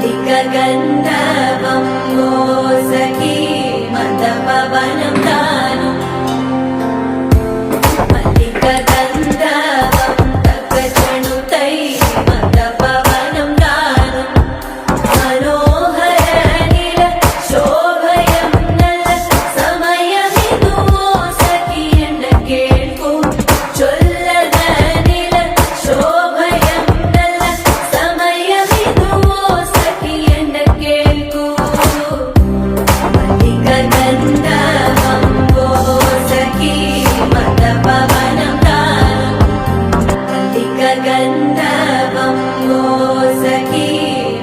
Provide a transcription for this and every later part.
गन्धर्वं वो सखी मन्दपवनं दानं मल्लिकगन्धर्वं तकचनुतै मन्दपवनं दानं मनोहरनिल शोभयं नल समयमिदु सखी एन्न केळ्कु चൊല്ലത നില ശോഭയം നല്ല സമയമിതു സഖി എന്ന കേൾക്കൂ മല്ലികഗന്ധർവം വോ സഖി മന്ദപവനം താനം മല്ലികഗന്ധർവം വോ സഖി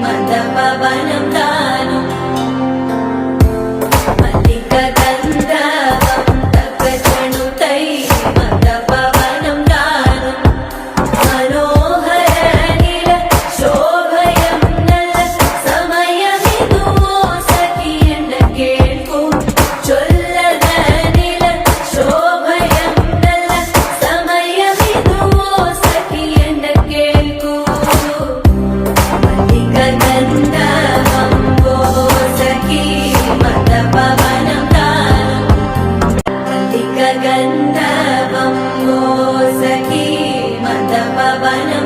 മന്ദപവനം താനം മല്ലികഗന്ധർവം തകചനുതൈ മന്ദപവനം ദാനം മനോഹരനില ശോഭയം നല്ല സമയമിതു സഖി എന്ന കേൾക്കൂ ചൊല്ലത നില ശോഭയം നല്ല സമയമിതു സഖി എന്ന കേൾക്കൂ മല്ലികഗന്ധർവം വോ സഖി മന്ദപവനം ദാനം മല്ലികഗന്ധർവം വോ സഖി മന്ദപവനം